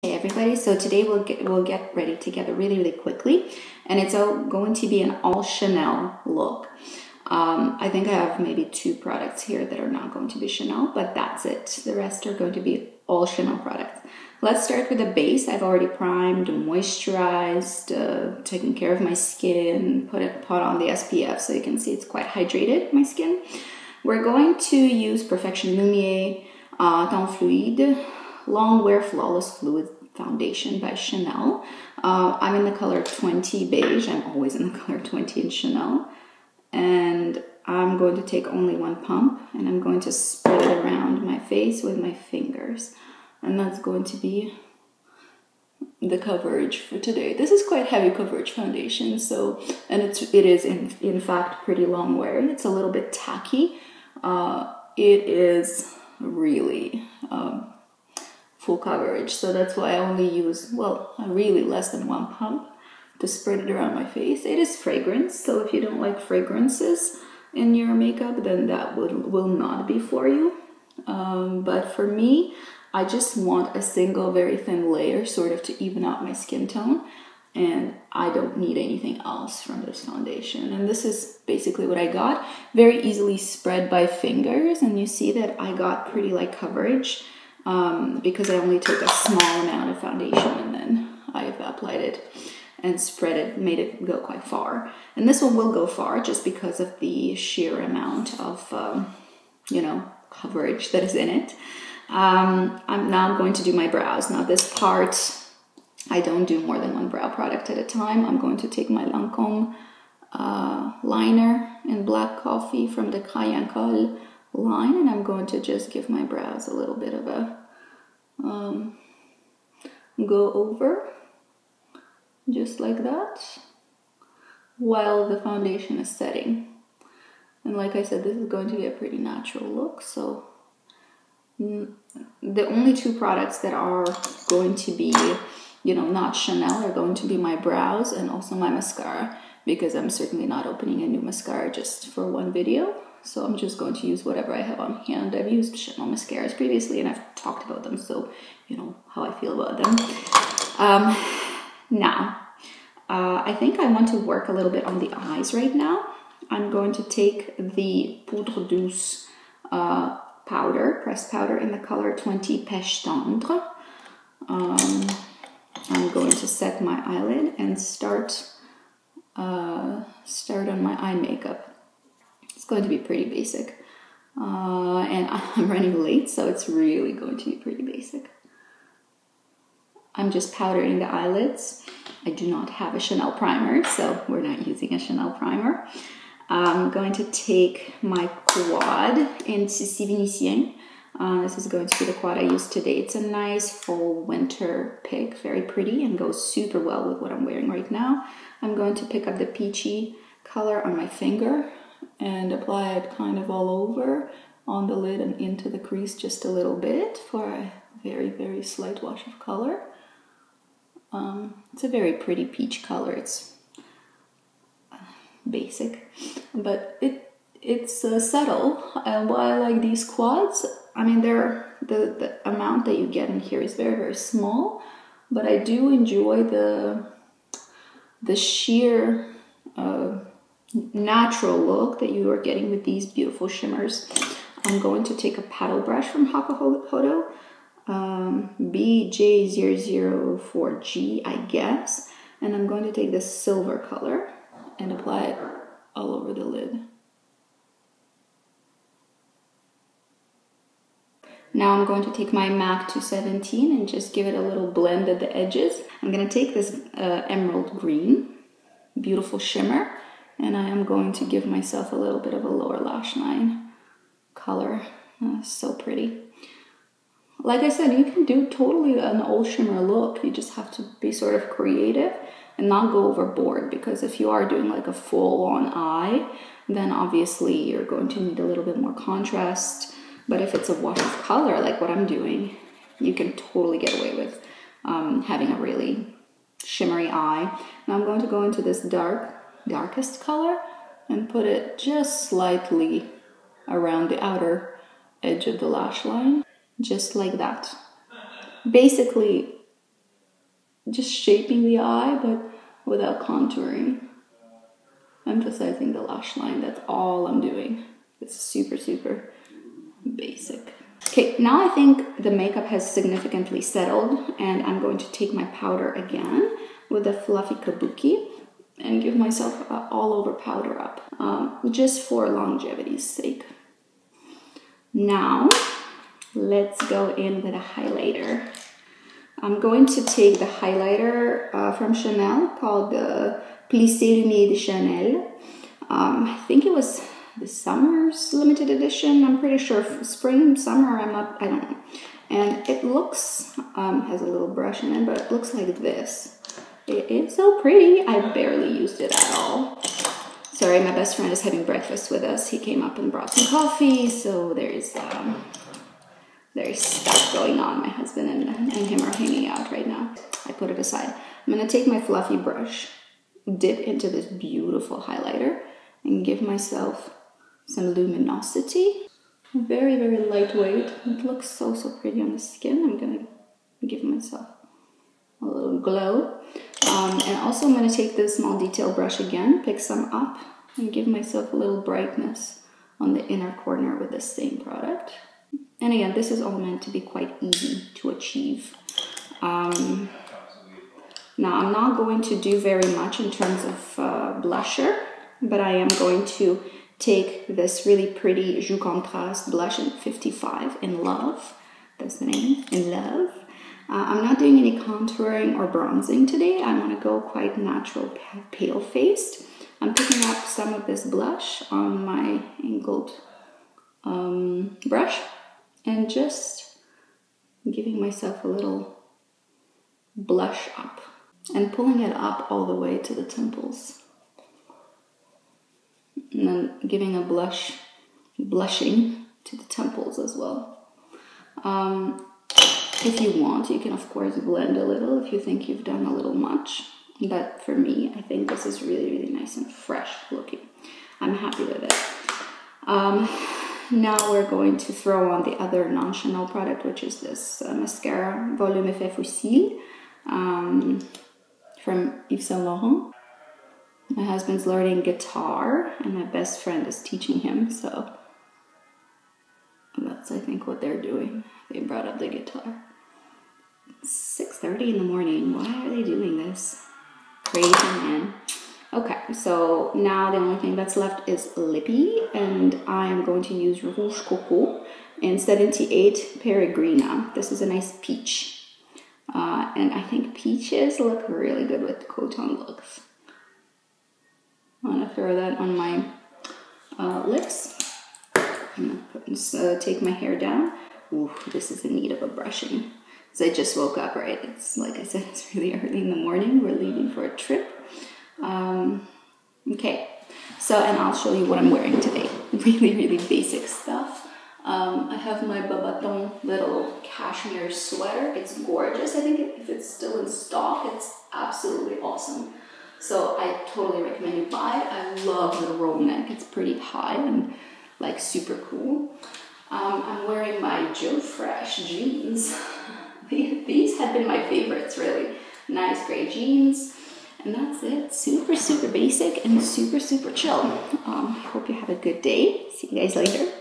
Hey everybody, so today we'll get ready together really quickly, and it's going to be an all Chanel look. I think I have maybe 2 products here that are not going to be Chanel, but that's it. The rest are going to be all Chanel products. Let's start with the base. I've already primed, moisturized, taken care of my skin, put on the SPF so you can see it's quite hydrated, my skin. We're going to use Perfection Lumiere Teint Fluide Long Wear Flawless Fluid Foundation by Chanel. I'm in the color 20 beige. I'm always in the color 20 in Chanel. And I'm going to take only 1 pump and I'm going to spread it around my face with my fingers. And that's going to be the coverage for today. This is quite heavy coverage foundation, and it is in fact pretty long wear. It's a little bit tacky. It is really full coverage, so that's why I only use, well, really less than 1 pump to spread it around my face. It is fragrance, so if you don't like fragrances in your makeup, then that will not be for you. But for me, I just want a single very thin layer sort of to even out my skin tone, and I don't need anything else from this foundation. And this is basically what I got. Very easily spread by fingers, and you see that I got pretty light coverage because I only took a small amount of foundation and then I applied it and spread it, made it go quite far. And this one will go far just because of the sheer amount of, coverage that is in it. I'm now going to do my brows. Now this part, I don't do more than 1 brow product at a time. I'm going to take my Lancome liner in Black Coffee from the Cayenne Colle line, and I'm going to just give my brows a little bit of a go over, just like that, while the foundation is setting. And like I said, this is going to be a pretty natural look, so the only 2 products that are going to be, not Chanel, are going to be my brows and also my mascara, because I'm certainly not opening a new mascara just for 1 video. So I'm just going to use whatever I have on hand. I've used Chanel mascaras previously and I've talked about them, so you know how I feel about them. Now, I think I want to work a little bit on the eyes right now. I'm going to take the Poudre Douce powder, pressed powder in the color 20 Pêche Tendre. I'm going to set my eyelid and start on my eye makeup. It's going to be pretty basic. And I'm running late, so it's really going to be pretty basic. I'm just powdering the eyelids. I do not have a Chanel primer, so we're not using a Chanel primer. I'm going to take my quad in Sissi Vénitien. This is going to be the quad I used today. It's a nice full winter pink, very pretty, and goes super well with what I'm wearing right now. I'm going to pick up the peachy color on my finger and apply it kind of all over on the lid and into the crease just a little bit for a very slight wash of color. It's a very pretty peach color. It's basic, but it's subtle. And why I like these quads, I mean, the amount that you get in here is very small, but I do enjoy the sheer natural look that you are getting with these beautiful shimmers. I'm going to take a paddle brush from Hakuhodo, BJ004G, I guess, and I'm going to take this silver color and apply it all over the lid. Now I'm going to take my MAC 217 and just give it a little blend at the edges. I'm going to take this emerald green, beautiful shimmer, and I am going to give myself a little bit of a lower lash line color. So pretty. Like I said, you can do totally an all shimmer look. You just have to be sort of creative and not go overboard, because if you are doing like a full-on eye, then obviously you're going to need a little bit more contrast. But if it's a wash of color like what I'm doing, you can totally get away with having a really shimmery eye. Now I'm going to go into this darkest color and put it just slightly around the outer edge of the lash line, just like that. Basically, just shaping the eye, but without contouring. Emphasizing the lash line, that's all I'm doing. It's super, super basic. Okay, now I think the makeup has significantly settled, and I'm going to take my powder again with the fluffy kabuki and give myself an all over powder up, just for longevity's sake. Now, let's go in with a highlighter. I'm going to take the highlighter from Chanel called the Plissé Lumière de Chanel. I think it was the summer's limited edition. I'm pretty sure spring, summer, I don't know. And it looks, has a little brush in it, but it looks like this. It is so pretty. I barely used it at all. Sorry, my best friend is having breakfast with us. He came up and brought some coffee, so there's stuff going on. My husband and him are hanging out right now. I put it aside. I'm gonna take my fluffy brush, dip into this beautiful highlighter, and give myself some luminosity. Very, very lightweight. It looks so, so pretty on the skin. I'm gonna give myself a little glow. And also I'm gonna take this small detail brush again, pick some up, and give myself a little brightness on the inner corner with the same product. And again, this is all meant to be quite easy to achieve. Now I'm not going to do very much in terms of blusher, but I am going to take this really pretty Jus Contraste blush in 55 in Love. That's the name, in Love. I'm not doing any contouring or bronzing today. I want to go quite natural, pale faced. I'm picking up some of this blush on my angled brush and just giving myself a little blush up and pulling it up all the way to the temples. And then giving a blushing to the temples as well. If you want, you can of course blend a little if you think you've done a little much. But for me, I think this is really, really nice and fresh looking. I'm happy with it. Now we're going to throw on the other non-Chanel product, which is this mascara Volume Effet Fossile from Yves Saint Laurent. My husband's learning guitar, and my best friend is teaching him, so that's, I think, what they're doing. They brought up the guitar. It's 6:30 in the morning. Why are they doing this? Crazy, man. Okay, so now the only thing that's left is lippy, and I am going to use Rouge Coco in 78 Peregrina. This is a nice peach. And I think peaches look really good with Coton looks. I'm gonna throw that on my lips. I'm gonna take my hair down. Ooh, this is in need of a brushing. Because I just woke up, right? It's like I said, it's really early in the morning. We're leaving for a trip. Okay, so, and I'll show you what I'm wearing today. Really, really basic stuff. I have my Babaton little cashmere sweater. It's gorgeous. I think if it's still in stock, it's absolutely awesome. So I totally recommend you buy it. I love the roll neck. It's pretty high and like super cool. I'm wearing my Joe Fresh jeans. These have been my favorites, really. Nice gray jeans. And that's it. Super, super basic and super, super chill. I hope you have a good day. See you guys later.